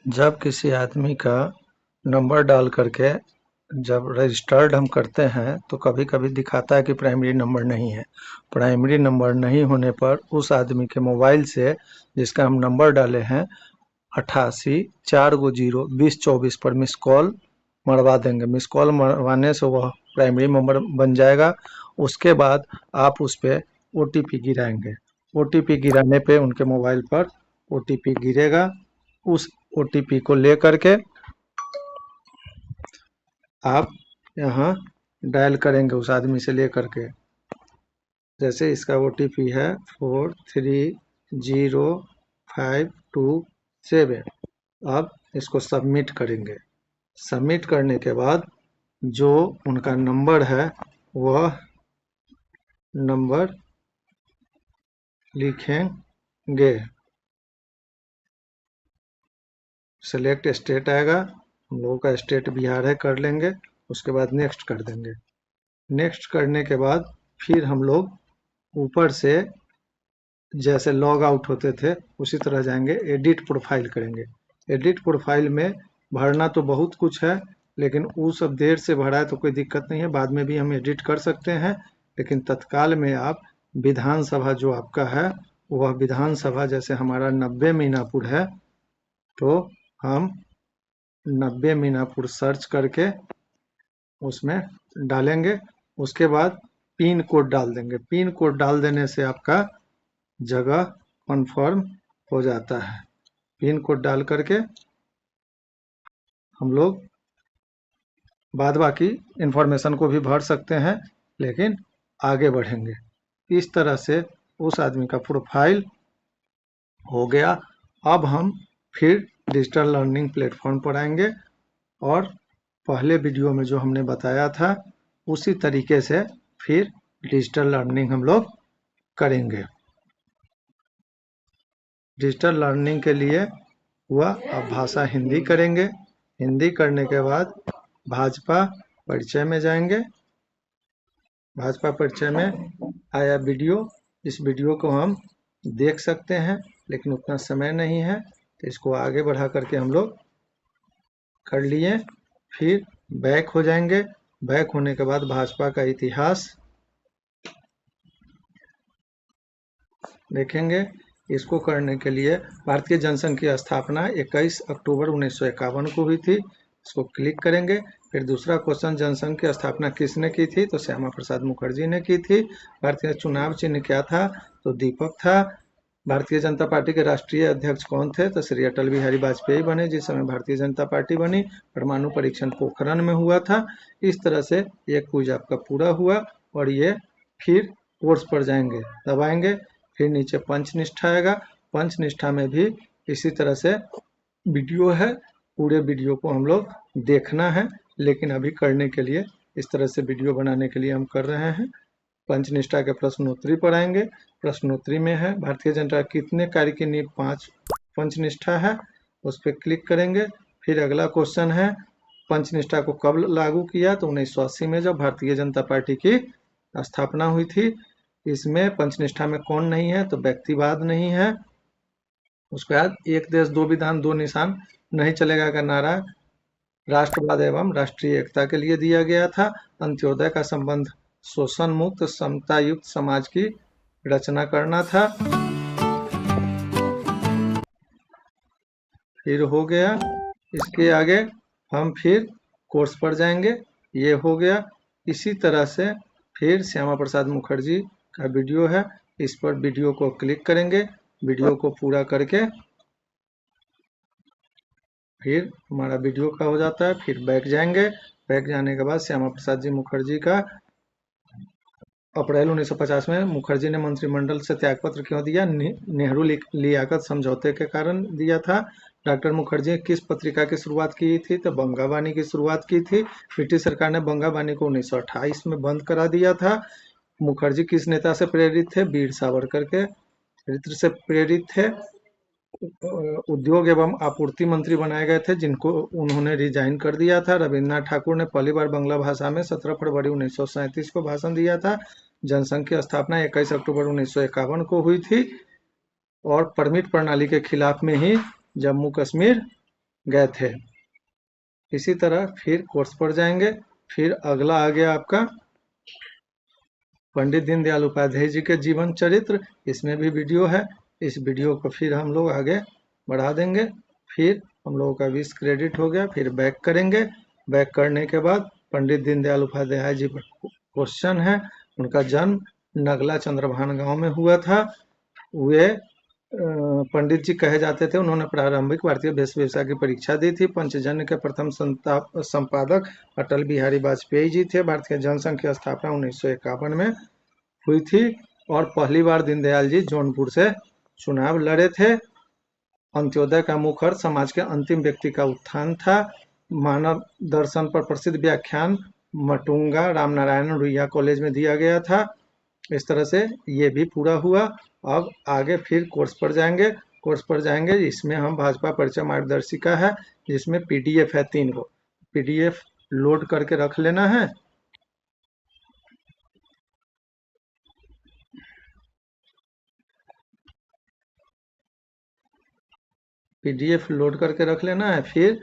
जब किसी आदमी का नंबर डाल करके जब रजिस्टर्ड हम करते हैं तो कभी-कभी दिखाता है कि प्राइमरी नंबर नहीं है। प्राइमरी नंबर नहीं होने पर उस आदमी के मोबाइल से जिसका हम नंबर डाले हैं 88 4 0 20 24 पर मिस कॉल मरवा देंगे। मिस कॉल मरवाने से वह प्राइमरी नंबर बन जाएगा। उसके बाद आप उस पे ओटीपी गिराएंगे। ओटीपी गिराने पे उनके मोबाइल पर ओटीपी गिरेगा। उस ओटीपी को ले करके आप यहाँ डायल करेंगे उस आदमी से ले करके। जैसे इसका ओटीपी है 430527। अब इसको सबमिट करेंगे। सबमिट करने के बाद जो उनका नंबर है वह नंबर लिखेंगे। सेलेक्ट स्टेट आएगा, हम लोगों का स्टेट बिहार है, कर लेंगे। उसके बाद नेक्स्ट कर देंगे। नेक्स्ट करने के बाद फिर हम लोग ऊपर से जैसे लॉग आउट होते थे उसी तरह जाएंगे, एडिट प्रोफाइल करेंगे। एडिट प्रोफाइल में भरना तो बहुत कुछ है, लेकिन वो सब देर से भरा है तो कोई दिक्कत नहीं है, बाद में भी हम एडिट कर सकते हैं। लेकिन तत्काल में आप विधानसभा जो आपका है वह विधानसभा, जैसे हमारा 90 मीनापुर है तो हम 90 मीनापुर सर्च करके उसमें डालेंगे। उसके बाद पिन कोड डाल देंगे। पिन कोड डाल देने से आपका जगह कन्फर्म हो जाता है। पिन कोड डाल करके हम लोग बाद बाकी इंफॉर्मेशन को भी भर सकते हैं, लेकिन आगे बढ़ेंगे। इस तरह से उस आदमी का प्रोफाइल हो गया। अब हम फिर डिजिटल लर्निंग प्लेटफॉर्म पर आएंगे और पहले वीडियो में जो हमने बताया था उसी तरीके से फिर डिजिटल लर्निंग हम लोग करेंगे। डिजिटल लर्निंग के लिए हुआ, अब भाषा हिंदी करेंगे। हिंदी करने के बाद भाजपा परिचय में जाएंगे। भाजपा परिचय में आया वीडियो, इस वीडियो को हम देख सकते हैं, लेकिन उतना समय नहीं है तो इसको आगे बढ़ा करके हम लोग कर लिए। फिर बैक हो जाएंगे। बैक होने के बाद भाजपा का इतिहास देखेंगे। इसको करने के लिए भारतीय जनसंघ की स्थापना 21 अक्टूबर 1951 को हुई थी। इसको क्लिक करेंगे। फिर दूसरा क्वेश्चन, जनसंघ की स्थापना किसने की थी? तो श्यामा प्रसाद मुखर्जी ने की थी। भारतीय चुनाव चिन्ह क्या था? तो दीपक था। भारतीय जनता पार्टी के राष्ट्रीय अध्यक्ष कौन थे? तो श्री अटल बिहारी वाजपेयी बने, जिस समय भारतीय जनता पार्टी बनी। परमाणु परीक्षण पोखरण में हुआ था। इस तरह से एक क्विज आपका पूरा हुआ। और ये फिर कोर्स पर जाएंगे, दबाएंगे, फिर नीचे पंचनिष्ठा आएगा। पंचनिष्ठा में भी इसी तरह से वीडियो है। पूरे वीडियो को हम लोग देखना है, लेकिन अभी करने के लिए इस तरह से वीडियो बनाने के लिए हम कर रहे हैं। पंचनिष्ठा के प्रश्नोत्तरी पर आएंगे। प्रश्नोत्तरी में है भारतीय जनता कितने कार्य की नींव 5 पंचनिष्ठा है, उस पर क्लिक करेंगे। फिर अगला क्वेश्चन है पंचनिष्ठा को कब लागू किया? तो 1980 में, जब भारतीय जनता पार्टी की स्थापना हुई थी। इसमें पंचनिष्ठा में कौन नहीं है? तो व्यक्तिवाद नहीं है। उसके बाद एक देश दो विधान दो निशान नहीं चलेगा का नारा राष्ट्रवाद एवं राष्ट्रीय एकता के लिए दिया गया था। अंत्योदय का संबंध शोषण मुक्त समता युक्त समाज की रचना करना था। फिर हो गया। इसके आगे हम फिर कोर्स पर जाएंगे। ये हो गया। इसी तरह से फिर श्यामा प्रसाद मुखर्जी का वीडियो है, इस पर वीडियो को क्लिक करेंगे। वीडियो को पूरा करके फिर हमारा वीडियो का हो जाता है। फिर बैक जाएंगे। बैक जाने के बाद श्यामा प्रसाद जी मुखर्जी का अप्रैल 1950 में मुखर्जी ने मंत्रिमंडल से त्यागपत्र क्यों दिया? नेहरू लियाकत समझौते के कारण दिया था। डॉक्टर मुखर्जी ने किस पत्रिका की शुरुआत की थी? तो बंगाबानी की शुरुआत की थी। ब्रिटिश सरकार ने बंगाबानी को 1928 में बंद करा दिया था। मुखर्जी किस नेता से प्रेरित थे? वीर सावरकर के चरित्र से प्रेरित थे। उद्योग एवं आपूर्ति मंत्री बनाए गए थे, जिनको उन्होंने रिजाइन कर दिया था। रविन्द्रनाथ ठाकुर ने पहली बार बांग्ला भाषा में 17 फरवरी 1937 को भाषण दिया था। जनसंघ की स्थापना 21 अक्टूबर 1951 को हुई थी। और परमिट प्रणाली के खिलाफ में ही जम्मू कश्मीर गए थे। इसी तरह फिर कोर्स पर जाएंगे। फिर अगला आ गया आपका पंडित दीनदयाल उपाध्याय जी के जीवन चरित्र, इसमें भी वीडियो है। इस वीडियो को फिर हम लोग आगे बढ़ा देंगे। फिर हम लोगों का 20 क्रेडिट हो गया। फिर बैक करेंगे। बैक करने के बाद पंडित दीनदयाल उपाध्याय जी पर क्वेश्चन है। उनका जन्म नगला चंद्रभान गांव में हुआ था। वे पंडित जी कहे जाते थे। उन्होंने प्रारंभिक भारतीय वेशभूषा की परीक्षा दी थी। पंचजन्य के प्रथम संपादक अटल बिहारी वाजपेयी जी थे। भारतीय जनसंघ की स्थापना 1951 में हुई थी और पहली बार दीनदयाल जी जौनपुर से चुनाव लड़े थे। अंत्योदय का मुख्य अर्थ समाज के अंतिम व्यक्ति का उत्थान था। मानव दर्शन पर प्रसिद्ध व्याख्यान मटुंगा रामनारायण रुइया कॉलेज में दिया गया था। इस तरह से ये भी पूरा हुआ। अब आगे फिर कोर्स पर जाएंगे। कोर्स पर जाएंगे, इसमें हम भाजपा परिचय मार्गदर्शिका है, जिसमें पीडीएफ है 3 को। पीडीएफ लोड करके रख लेना है। पीडीएफ लोड करके रख लेना है। फिर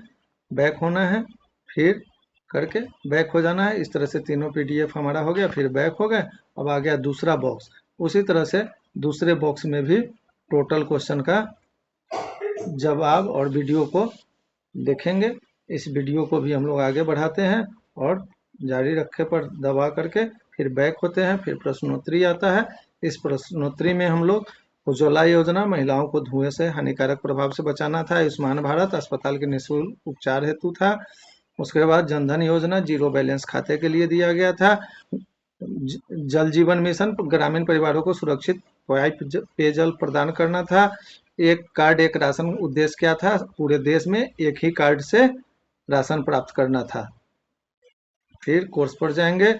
बैक होना है। फिर करके बैक हो जाना है। इस तरह से तीनों पीडीएफ हमारा हो गया। फिर बैक हो गए। अब आ गया दूसरा बॉक्स। उसी तरह से दूसरे बॉक्स में भी टोटल क्वेश्चन का जवाब और वीडियो को देखेंगे। इस वीडियो को भी हम लोग आगे बढ़ाते हैं और जारी रखे पर दबा करके फिर बैक होते हैं। फिर प्रश्नोत्तरी आता है। इस प्रश्नोत्तरी में हम लोग उज्ज्वला योजना, महिलाओं को धुएं से हानिकारक प्रभाव से बचाना था। आयुष्मान भारत, अस्पताल के निःशुल्क उपचार हेतु था। उसके बाद जनधन योजना, जीरो बैलेंस खाते के लिए दिया गया था। जल जीवन मिशन, ग्रामीण परिवारों को सुरक्षित पेयजल प्रदान करना था। एक कार्ड एक राशन, उद्देश्य क्या था? पूरे देश में एक ही कार्ड से राशन प्राप्त करना था। फिर कोर्स पर जाएंगे।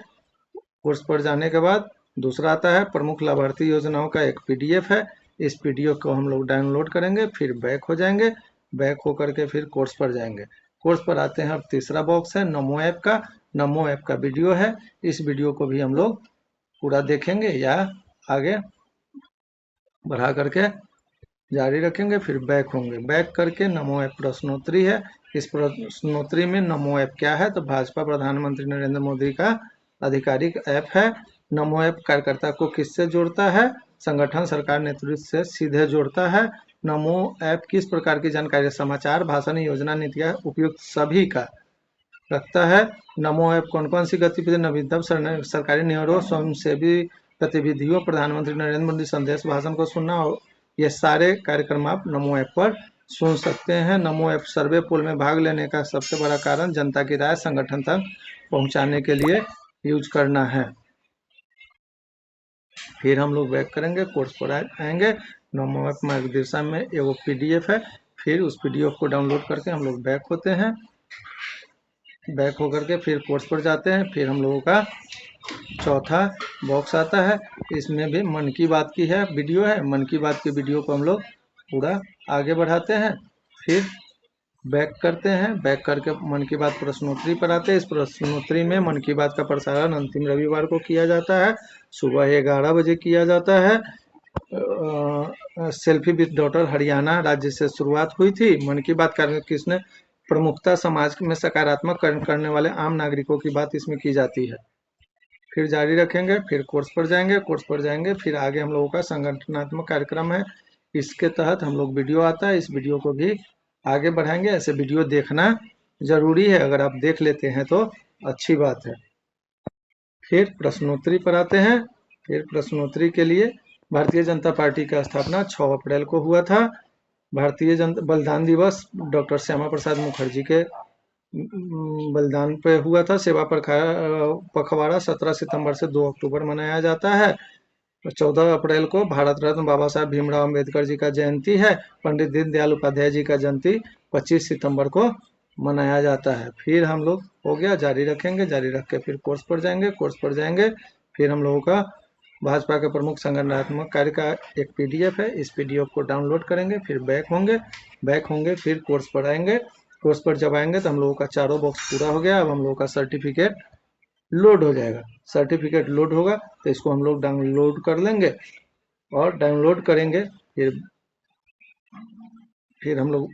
कोर्स पर जाने के बाद दूसरा आता है प्रमुख लाभार्थी योजनाओं का एक पीडीएफ है। इस पीडीएफ को हम लोग डाउनलोड करेंगे। फिर बैक हो जाएंगे। बैक हो करके फिर कोर्स पर जाएंगे। कोर्स पर आते हैं। अब तीसरा बॉक्स है नमो ऐप का। नमो ऐप का वीडियो है। इस वीडियो को भी हम लोग पूरा देखेंगे या आगे बढ़ा करके जारी रखेंगे। फिर बैक होंगे। बैक करके नमो ऐप प्रश्नोत्तरी है। इस प्रश्नोत्तरी में नमो ऐप क्या है? तो भाजपा प्रधानमंत्री नरेंद्र मोदी का आधिकारिक ऐप है। नमो ऐप कार्यकर्ता को किससे जोड़ता है? संगठन सरकार नेतृत्व से सीधे जोड़ता है। नमो ऐप किस प्रकार की जानकारी, समाचार, भाषण, योजना, नीतियां, उपयुक्त सभी का रखता है। नमो ऐप कौन कौन सी गतिविधि, नवीनतम सरकारी नियमों, स्वयंसेवी गतिविधियों, प्रधानमंत्री नरेंद्र मोदी संदेश भाषण को सुनना, और ये सारे कार्यक्रम आप नमो ऐप पर सुन सकते हैं। नमो ऐप सर्वे पोल में भाग लेने का सबसे बड़ा कारण जनता की राय संगठन तक पहुंचाने के लिए यूज करना है। फिर हम लोग बैक करेंगे, कोर्स पर आएंगे। नमो ऐप मार्गदर्शन में एगो पीडीएफ है। फिर उस पीडीएफ को डाउनलोड करके हम लोग बैक होते हैं। बैक होकर के फिर कोर्स पर जाते हैं। फिर हम लोगों का चौथा बॉक्स आता है। इसमें भी मन की बात की है वीडियो है। मन की बात की वीडियो को हम लोग पूरा आगे बढ़ाते हैं। फिर बैक करते हैं। बैक करके मन की बात प्रश्नोत्तरी पर आते हैं। इस प्रश्नोत्तरी में मन की बात का प्रसारण अंतिम रविवार को किया जाता है। सुबह 11 बजे किया जाता है। सेल्फी विद डॉटर हरियाणा राज्य से शुरुआत हुई थी। मन की बात कार्यक्रम किसने प्रमुखता समाज में सकारात्मक करने वाले आम नागरिकों की बात इसमें की जाती है। फिर जारी रखेंगे। फिर कोर्स पर जाएंगे। कोर्स पर जाएंगे फिर आगे हम लोगों का संगठनात्मक कार्यक्रम है। इसके तहत हम लोग वीडियो आता है। इस वीडियो को भी आगे बढ़ाएंगे। ऐसे वीडियो देखना जरूरी है। अगर आप देख लेते हैं तो अच्छी बात है। फिर प्रश्नोत्तरी पर आते हैं। फिर प्रश्नोत्तरी के लिए भारतीय जनता पार्टी का स्थापना 6 अप्रैल को हुआ था। भारतीय जनता बलिदान दिवस डॉक्टर श्यामा प्रसाद मुखर्जी के बलिदान पे हुआ था। सेवा पखवाड़ा 17 सितंबर से 2 अक्टूबर मनाया जाता है। 14 अप्रैल को भारत रत्न बाबा साहब भीमराव अंबेडकर जी का जयंती है। पंडित दीनदयाल उपाध्याय जी का जयंती 25 सितंबर को मनाया जाता है। फिर हम लोग हो गया, जारी रखेंगे। जारी रख के फिर कोर्स पर जाएंगे। कोर्स पर जाएंगे फिर हम लोगों का भाजपा के प्रमुख संगठनात्मक कार्य का एक पीडीएफ है। इस पीडीएफ को डाउनलोड करेंगे। फिर बैक होंगे। बैक होंगे फिर कोर्स पर आएंगे। कोर्स पर जब आएंगे तो हम लोगों का चारों बॉक्स पूरा हो गया। अब हम लोगों का सर्टिफिकेट लोड हो जाएगा। सर्टिफिकेट लोड होगा तो इसको हम लोग डाउनलोड कर लेंगे और डाउनलोड करेंगे। फिर हम लोग